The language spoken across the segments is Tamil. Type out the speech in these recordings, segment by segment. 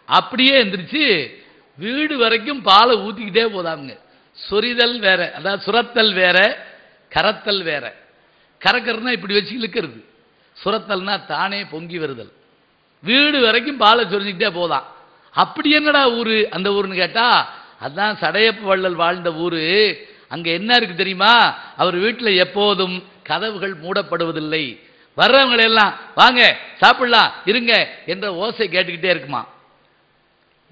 அப்படியே எந்திரிச்சு வீடு வரைக்கும் பாலை ஊத்திக்கிட்டே போதாங்க. சொரிதல் வேற, அதாவது சுரத்தல் வேற, கரத்தல் வேற. கறக்கிறதுனா இப்படி வச்சு இழுக்கிறது, சுரத்தல்னா தானே பொங்கி வருதல். வீடு வரைக்கும் பாலை சொரிஞ்சுக்கிட்டே போதான். அப்படி என்னடா ஊரு அந்த ஊருன்னு கேட்டா, அதான் சடையப்ப வள்ளல் வாழ்ந்த ஊரு. அங்க என்ன இருக்கு தெரியுமா? அவர் வீட்டில் எப்போதும் கதவுகள் மூடப்படுவதில்லை. வர்றவங்களை எல்லாம் வாங்க சாப்பிடலாம் இருங்க என்ற ஓசை கேட்டுக்கிட்டே இருக்குமா.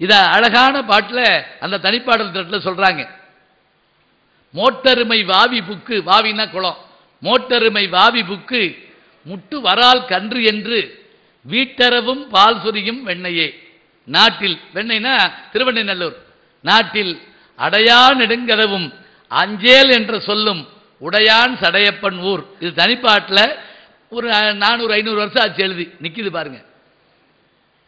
இத அழகான பாட்டுல அந்த தனிப்பாடல் தட்டில் சொல்றாங்க. மோட்டருமை வாவி புக்கு, வாவினா குளம், மோட்டருமை வாவி புக்கு முட்டு வரால் கன்று என்று வீட்டரவும் பால் சொரியும் வெண்ணையே. நாட்டில், வெண்ணைனா திருவண்ணநல்லூர், நாட்டில் அடையா நெடுங்கதவும் அஞ்சேல் என்ற சொல்லும் உடையான் சடையப்பன் ஊர். இது தனிப்பாட்டில் ஒரு 400-500 வருஷம் ஆச்சு எழுதி நிக்குது பாருங்க.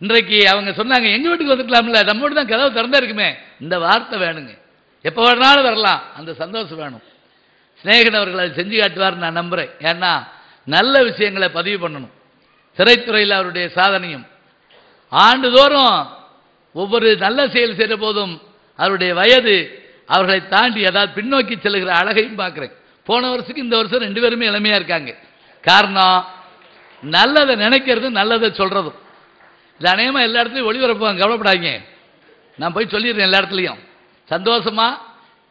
இன்றைக்கு அவங்க சொன்னாங்க எங்க வீட்டுக்கு வந்துக்கலாம்ல, நம்ம வீட்டு தான் கதவு திறந்தா இருக்குமே. இந்த வார்த்தை வேணுங்க, எப்போ வேணாலும் வரலாம், அந்த சந்தோஷம் வேணும். சிநேகன் அவர்கள் அதை செஞ்சு காட்டுவார் நான் நம்புறேன். ஏன்னா நல்ல விஷயங்களை பதிவு பண்ணணும். திரைத்துறையில் அவருடைய சாதனையும் ஆண்டுதோறும் ஒவ்வொரு நல்ல செயல் செய்த போதும் அவருடைய வயது அவர்களை தாண்டி, அதாவது பின்னோக்கி செல்லுகிற அழகையும் பார்க்கிறேன். போன வருஷத்துக்கு இந்த வருஷம் 2 பேருமே இளமையா இருக்காங்க. காரணம் நல்லதை நினைக்கிறது, நல்லதை சொல்றதும். இது அநேகமா எல்லா இடத்துலையும் ஒளிபரப்புவாங்க, கவலைப்படாதீங்க. நான் போய் சொல்லிடுறேன் எல்லா இடத்துலையும் சந்தோஷமா.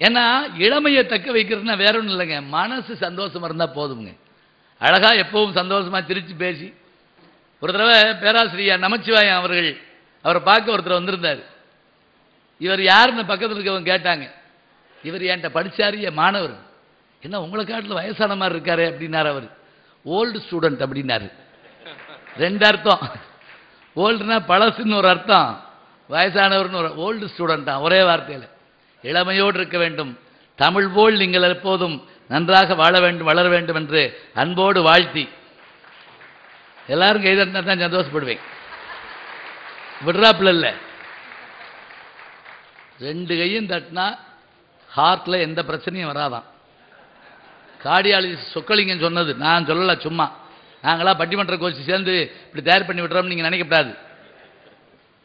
ஏன்னா இளமையை தக்க வைக்கிறதுனா வேற ஒன்றும் இல்லைங்க, மனசு சந்தோஷமா இருந்தா போதுங்க. அழகா எப்பவும் சந்தோஷமா சிரிச்சு பேசி. ஒரு தடவை பேராசிரியர் நமச்சிவாயம் அவர்கள், அவரை பார்க்க ஒருத்தர் வந்திருந்தார். இவர் யாருன்னு பக்கத்தில் இருக்கவங்க கேட்டாங்க. இவர் என்கிட்ட படிச்சாரு, என் மாணவர். என்ன உங்களை காட்டில் வயசான மாதிரி இருக்காரு அப்படின்னாரு. அவர் ஓல்டு ஸ்டூடெண்ட் அப்படின்னாரு. 2 அர்த்தம். ஓல்டுனா பழசுன்னு ஒரு அர்த்தம், வயசானவர்னு ஒரு. ஓல்டு ஸ்டூடெண்ட் தான் ஒரே வார்த்தையில். இளமையோடு இருக்க வேண்டும், தமிழ் போல் நீங்கள் எப்போதும் நன்றாக வாழ வேண்டும், வளர வேண்டும் என்று அன்போடு வாழ்த்தி எல்லாரும் கைதட்டினா தான் சந்தோஷப்படுவேன். விடுறாப்புல இல்லை, 2 கையும் தட்டினா ஹார்ட்ல எந்த பிரச்சனையும் வராதான். கார்டியாலஜிஸ்ட் சொக்கலிங்கம் சொன்னது, நான் சொல்லல, சும்மா நாங்களா பட்டிமன்ற கோச்சு சேர்ந்து இப்படி தயார் பண்ணி விட்டுறோம்னு நீங்க நினைக்கப்படாது.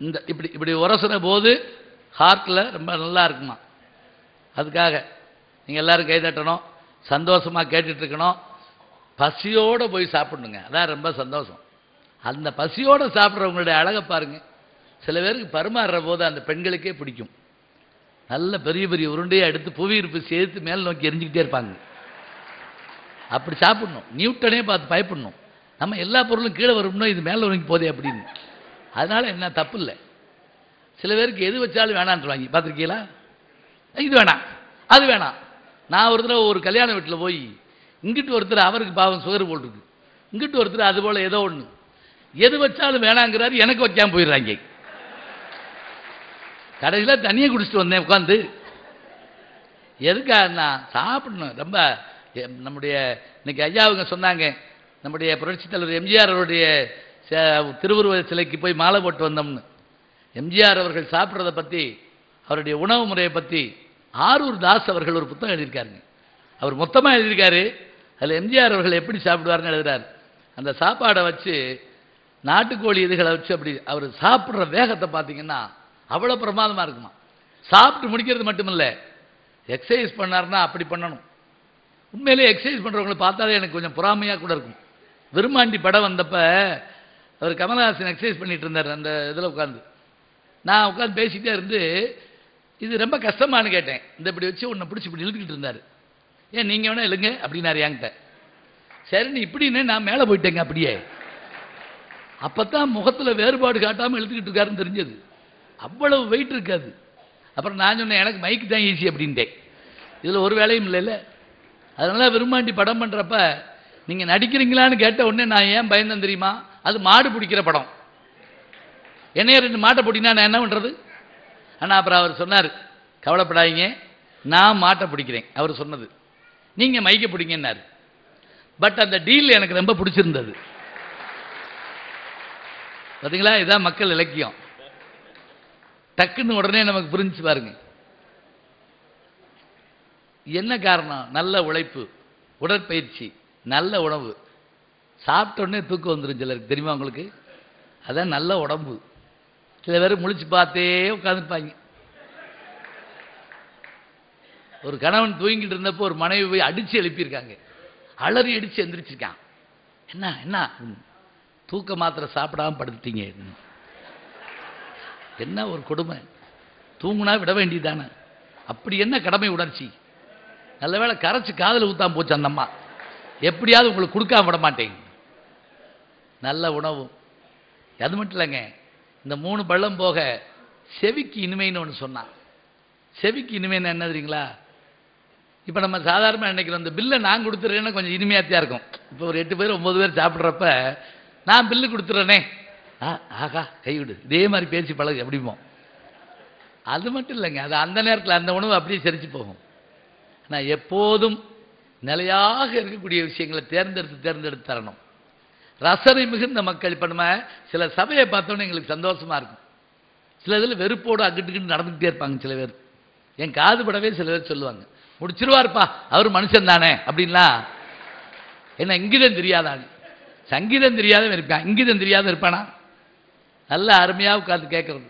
இந்த இப்படி இப்படி உரசுற போது ஹார்ட்ல ரொம்ப நல்லா இருக்குமா. அதுக்காக நீங்க எல்லாரும் கை தட்டணும், சந்தோஷமா கேட்டுட்டு இருக்கணும். பசியோட போய் சாப்பிடணுங்க, அதான் ரொம்ப சந்தோஷம். அந்த பசியோட சாப்பிட்றவங்களுடைய அழகை பாருங்க. சில பேருக்கு பரிமாறுற போது அந்த பெண்களுக்கே பிடிக்கும். நல்ல பெரிய பெரிய உருண்டையை எடுத்து புவியிருப்பு சேர்த்து மேல் நோக்கி எரிஞ்சுக்கிட்டே இருப்பாங்க. அப்படி சாப்பிடணும். நியூட்டனே பார்த்து பயப்படணும், நம்ம எல்லா பொருளும் கீழே வரும்னோ இது மேலே நோக்கி போதே அப்படின்னு. அதனால என்ன தப்பு இல்லை. சில பேருக்கு எது வச்சாலும் வேணான்ட்டுருவாங்க, பார்த்துருக்கீங்களா? இது வேணாம் அது வேணாம். நான் ஒரு தடவை ஒரு கல்யாண வீட்டில் போய், இங்கிட்டு ஒருத்தர் அவருக்கு பாவம் சுகர் போட்டுருக்கு, இங்கிட்டு ஒருத்தர் அது போல் ஏதோ ஒன்று, எது வச்சாலும் வேணாங்கிறாரு, எனக்கு வைக்காம போயிடுறாங்க. கடைசியில் தனியாக குடிச்சிட்டு வந்தேன் உட்காந்து. எதுக்காக நான் சாப்பிடணும். ரொம்ப நம்முடைய இன்னைக்கு ஐயாவுங்க சொன்னாங்க, நம்முடைய புரட்சித் தலைவர் எம்ஜிஆர் அவருடைய திருவுருவ சிலைக்கு போய் மாலை போட்டு வந்தோம்னு. எம்ஜிஆர் அவர்கள் சாப்பிட்றதை பற்றி, அவருடைய உணவு முறையை பற்றி ஆரூர் தாஸ் அவர்கள் ஒரு புத்தகம் எழுதியிருக்காருங்க. அவர் மொத்தமாக எழுதியிருக்காரு. அதில் எம்ஜிஆர் அவர்கள் எப்படி சாப்பிடுவார்னு எழுதுறாரு. அந்த சாப்பாடை வச்சு, நாட்டுக்கோழி இதுகளை வச்சு அப்படி அவர் சாப்பிட்ற வேகத்தை பார்த்தீங்கன்னா அவ்வளோ பிரமாதமாக இருக்குமா. சாப்பிட்டு முடிக்கிறது மட்டுமில்லை, எக்ஸசைஸ் பண்ணார்னா அப்படி பண்ணணும். உண்மையிலே எக்ஸசைஸ் பண்ணுறவங்களை பார்த்தாலே எனக்கு கொஞ்சம் பொறாமையாக கூட இருக்கும். விருமாண்டி படம் வந்தப்ப அவர் கமலஹாசன் எக்ஸசைஸ் பண்ணிட்டு இருந்தார் அந்த இதில் உட்காந்து. நான் உட்காந்து பேசிக்கிட்டே இருந்து, இது ரொம்ப கஷ்டமானு கேட்டேன். இந்த இப்படி வச்சு உன்னை பிடிச்சி இப்படி இழுத்துக்கிட்டு இருந்தார். ஏன் நீங்கள் வேணா இல்லைங்க அப்படின்னாரு என்கிட்ட. சரி நீ இப்படின்னு நான் மேலே போயிட்டேங்க அப்படியே. அப்போ தான் முகத்தில் வேறுபாடு காட்டாமல் இழுத்துக்கிட்டு இருக்காருன்னு தெரிஞ்சது. அவ்வளவு வெயிட் இருக்காது. அப்புறம் நான் சொன்னேன், எனக்கு மைக்கு தான் ஈஸி அப்படின்ட்டேன். இதில் ஒரு வேலையும் இல்லைல்ல. அதனால விரும்பாண்டி படம் பண்ணுறப்ப நீங்கள் நடிக்கிறீங்களான்னு கேட்ட உடனே நான் ஏன் பயந்தேன் தெரியுமா? அது மாடு பிடிக்கிற படம். என்னைய 2 மாட்டை பிடினா நான் என்ன பண்ணுறது? ஆனால் அப்புறம் அவர் சொன்னார், கவலைப்படாதீங்க நான் மாட்டை பிடிக்கிறேன். அவர் சொன்னது, நீங்கள் மைக்கை பிடிங்கன்னாரு. பட் அந்த டீல் எனக்கு ரொம்ப பிடிச்சிருந்தது. பார்த்தீங்களா, இதுதான் மக்கள் இலக்கியம். டக்குன்னு உடனே நமக்கு புரிஞ்சு பாருங்க. என்ன காரணம்? நல்ல உழைப்பு, உடற்பயிற்சி, நல்ல உணவு. சாப்பிட்ட உடனே தூக்கம் வந்துடும் சிலருக்கு, தெரியுமா உங்களுக்கு? அதான் நல்ல உடம்பு. சில பேர் முழிச்சு பார்த்தே உட்காந்துருப்பாங்க. ஒரு கணவன் தூங்கிட்டு இருந்தப்போ ஒரு மனைவி போய் அடிச்சு எழுப்பியிருக்காங்க. அலறி அடிச்சு எந்திரிச்சிருக்கான். என்ன என்ன தூக்க மாத்திரை சாப்பிடாம படுத்துட்டீங்க. என்ன ஒரு கொடுமை. தூங்குனா விட வேண்டியதானே. அப்படி என்ன கடமை உணர்ச்சி. நல்ல வேளை கரைச்சி காதல ஊத்தாம போச்சு அந்த அம்மா. எப்படியாவது உங்களுக்கு கொடுக்காம விட மாட்டேங்க. நல்ல உணவு. அது மட்டும் இல்லைங்க, இந்த 3 பள்ளம் போக செவிக்கு இனிமைன்னு ஒன்று சொன்னான். செவிக்கு இனிமைன்னு என்ன தெரியுங்களா? இப்போ நம்ம சாதாரணமாக நினைக்கிறோம், இந்த பில்லை நான் கொடுத்துட்றேன்னா கொஞ்சம் இனிமையாத்தியாக இருக்கும். இப்போ ஒரு 8 பேர் 9 பேர் சாப்பிட்றப்ப நான் பில்லு கொடுத்துட்றேனே, ஆகா கைவிடு, இதே மாதிரி பேசி பழகு அப்படிமோ. அது மட்டும் இல்லைங்க, அது அந்த நேரத்தில் அந்த உணவு அப்படியே செரிச்சு போகும். ஆனால் எப்போதும் நிலையாக இருக்கக்கூடிய விஷயங்களை தேர்ந்தெடுத்து தரணும். ரசனை மிகுந்த மக்கள். இப்போ நம்ம சில சபையை பார்த்தோன்னே எங்களுக்கு சந்தோஷமாக இருக்கும். சில இதில் வெறுப்போடு அங்கிட்டு நடந்துக்கிட்டே இருப்பாங்க சில பேர். என் காது படவே சில பேர் சொல்லுவாங்க, முடிச்சிருவார்ப்பா அவர் மனுஷன் தானே அப்படின்லாம். என்ன இங்கிதம் தெரியாதாங்க? சங்கீதம் தெரியாத இருப்பான், இங்கிதம் தெரியாத இருப்பானா? நல்ல அருமையாக உட்காந்து கேட்கறது.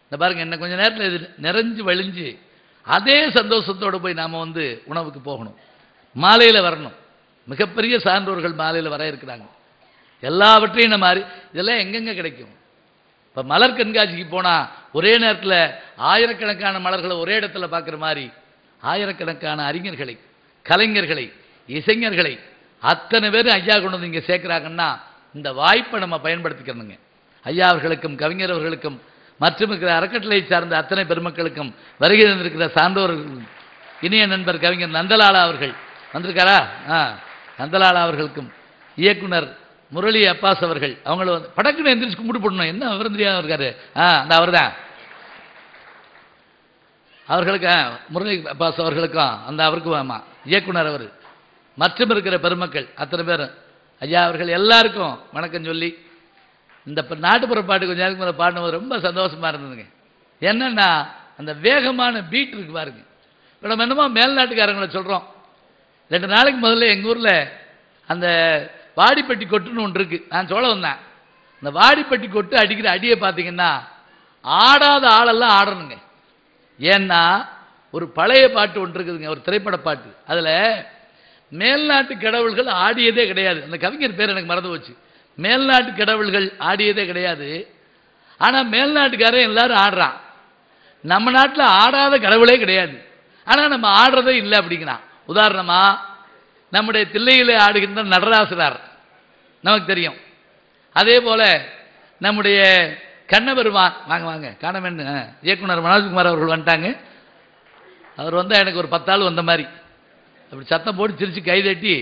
இந்த பாருங்க, என்ன கொஞ்சம் நேரத்தில் இது நிறைஞ்சு வழிஞ்சு அதே சந்தோஷத்தோடு போய் நாம் உணவுக்கு போகணும். மாலையில் வரணும். மிகப்பெரிய சான்றோர்கள் மாலையில் வர இருக்கிறாங்க. எல்லாவற்றையும் நம்ம இதெல்லாம் எங்கெங்க கிடைக்கும்? இப்போ மலர் கண்காட்சிக்கு போனால் ஒரே நேரத்தில் ஆயிரக்கணக்கான மலர்களை ஒரே இடத்துல பார்க்குற மாதிரி ஆயிரக்கணக்கான அறிஞர்களை, கலைஞர்களை, இசைஞர்களை அத்தனை பேரும் ஐயா கொண்டு வந்து இங்கே சேர்க்குறாங்கன்னா இந்த வாய்ப்பை நம்ம பயன்படுத்திக்கணுங்க. ஐயா அவர்களுக்கும் கவிஞர் அவர்களுக்கும் மற்றும் இருக்கிற அறக்கட்டளை சார்ந்த அத்தனை பெருமக்களுக்கும் வருகை தந்திருக்கிற சான்றோர்களுக்கும் இனிய நண்பர் கவிஞர் நந்தலாலா அவர்கள் வந்திருக்காரா? நந்தலாலா அவர்களுக்கும் இயக்குனர் முரளி அப்பாஸ் அவர்கள் அவங்கள படக்குன்னு எந்திரிச்சு கும்பிட்டு போடணும். என்ன விவரம் தெரியாத இருக்காரு? அந்த அவர் தான். அவர்களுக்கு முரளி அப்பாஸ் அவர்களுக்கும் அந்த அவருக்கும் ஆமாம் இயக்குனர் அவர் மற்றும் இருக்கிற பெருமக்கள் அத்தனை பேரும் ஐயா அவர்கள் எல்லாருக்கும் வணக்கம் சொல்லி இந்த நாட்டுப்புற பாட்டு கொஞ்சம் நேரத்துக்கு மேலே பாடினது ரொம்ப சந்தோஷமா இருந்ததுங்க. என்னன்னா அந்த வேகமான பீட் இருக்கு பாருங்க. இப்போ நம்ம என்னமோ மேல்நாட்டுக்காரங்களை சொல்கிறோம். 2 நாளைக்கு முதல்ல எங்கள் ஊரில் அந்த வாடிப்பட்டி கொட்டுன்னு ஒன்று இருக்குது. நான் சொல்ல வந்தேன். இந்த வாடிப்பட்டி கொட்டு அடிக்கிற அடியை பார்த்தீங்கன்னா ஆடாத ஆளெல்லாம் ஆடணுங்க. ஏன்னா ஒரு பழைய பாட்டு ஒன்று இருக்குதுங்க, ஒரு திரைப்பட பாட்டு. அதில் மேல்நாட்டு கடவுள்கள் ஆடியதே கிடையாது. அந்த கவிஞர் பேர் எனக்கு மறந்து போச்சு. மேல்நாட்டு கடவுள்கள் ஆடியதே கிடையாது. ஆனால் மேல்நாட்டுக்காரன் எல்லாரும் ஆடுறான். நம்ம நாட்டில் ஆடாத கடவுளே கிடையாது. ஆனால் நம்ம ஆடுறதே இல்லை அப்படிங்கிறான். உதாரணமா நம்முடைய தில்லையிலே ஆடுகின்ற நடராசனார் நமக்கு தெரியும். அதே போல நம்முடைய கண்ணபெருமான் வாங்க வாங்க காணமென்னு இயக்குனர் மனோஜ்குமார் அவர்கள் வந்துட்டாங்க. அவர் வந்தால் எனக்கு ஒரு 10 ஆள் வந்த மாதிரி அப்படி சத்தம் போட்டு சிரிச்சு கை தட்டி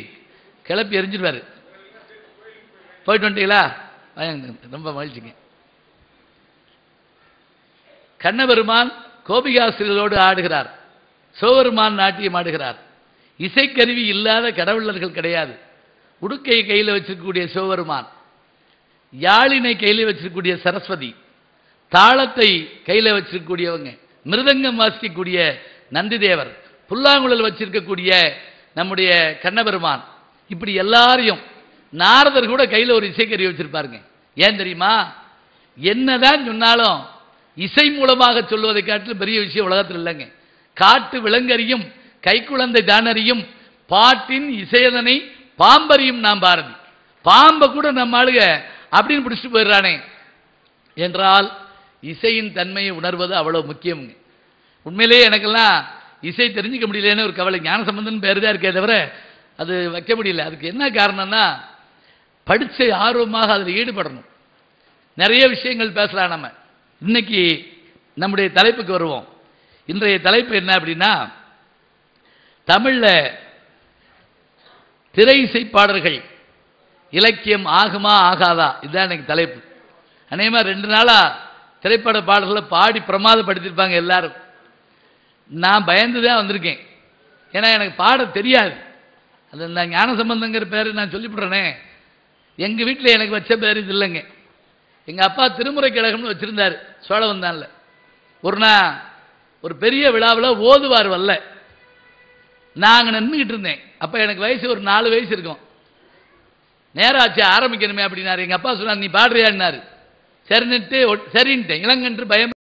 கிளப்பி எரிஞ்சிடுவார். போயிட்டு வந்துட்டீங்களா? ரொம்ப மகிழ்ச்சிங்க. கண்ணபெருமான் கோபிகாசிரியர்களோடு ஆடுகிறார். சிவபெருமான் நாட்டியம் ஆடுகிறார். இசைக்கருவி இல்லாத கடவுளர்கள் கிடையாது. உடுக்கை கையில் வச்சிருக்கக்கூடிய சிவபெருமான், யாழினை கையில் வச்சிருக்கக்கூடிய சரஸ்வதி, தாளத்தை கையில் வச்சிருக்கக்கூடியவங்க, மிருதங்கம் வாசிக்கக்கூடிய நந்திதேவர், புல்லாங்குழல் வச்சிருக்கக்கூடிய நம்முடைய கண்ணபெருமான், இப்படி எல்லாரையும் நாரதர் கூட கையில் ஒரு இசைக்கருவி வச்சிருப்பாருங்க. ஏன் தெரியுமா? என்னதான் சொன்னாலும் இசை மூலமாக சொல்வதை காட்டிலும் பெரிய விஷயம் உலகத்தில் இல்லைங்க. காட்டு விலங்கறியும் கைக்குழந்தை தானறியும் பாட்டின் இசையதனை பாம்பறியும் நாம் பாரதி. பாம்பை கூட நம்ம ஆளுக அப்படின்னு பிடிச்சிட்டு போயிடுறானே என்றால் இசையின் தன்மையை உணர்வது அவ்வளவு முக்கியம். உண்மையிலேயே எனக்கெல்லாம் இசை தெரிஞ்சுக்க முடியலன்னு ஒரு கவலை. ஞானசம்பந்தன் பேர் தான் இருக்கே தவிர அது வைக்க முடியல. அதுக்கு என்ன காரணம்னா படிச்ச ஆர்வமாக அதில் ஈடுபடணும். நிறைய விஷயங்கள் பேசலாம். நம்ம இன்னைக்கு நம்முடைய தலைப்புக்கு வருவோம். இன்றைய தலைப்பு என்ன அப்படின்னா, தமிழ்ல திரை இசை பாடல்கள் இலக்கியம் ஆகுமா ஆகாதா, இதுதான் எனக்கு தலைப்பு. அநேகமாக 2 நாளா திரைப்பட பாடல்களை பாடி பிரமாதப்படுத்திருப்பாங்க எல்லாரும். நான் பயந்து தான் வந்திருக்கேன். ஏன்னா எனக்கு பாட தெரியாது. அது நான் ஞானசம்பந்தங்கிற பேர் நான் சொல்லிவிடுறேனே. எங்கள் வீட்டில் எனக்கு வச்ச பேர் இது இல்லைங்க. எங்கள் அப்பா திருமுறை கழகம்னு வச்சுருந்தார் சோழவந்தான்ல. ஒரு பெரிய விழாவில் ஓதுவார் வரல. நாங்கள் நின்றுக்கிட்டு இருந்தேன். அப்போ எனக்கு வயசு ஒரு 4 வயசு இருக்கும். நேரம் ஆச்சு ஆரம்பிக்கணுமே அப்படின்னாரு. எங்கள் அப்பா சொன்னார், நீ பாடுறியான்னாரு. சரின்னுட்டு சரின்ட்டேன். இளங்கன்று பயம்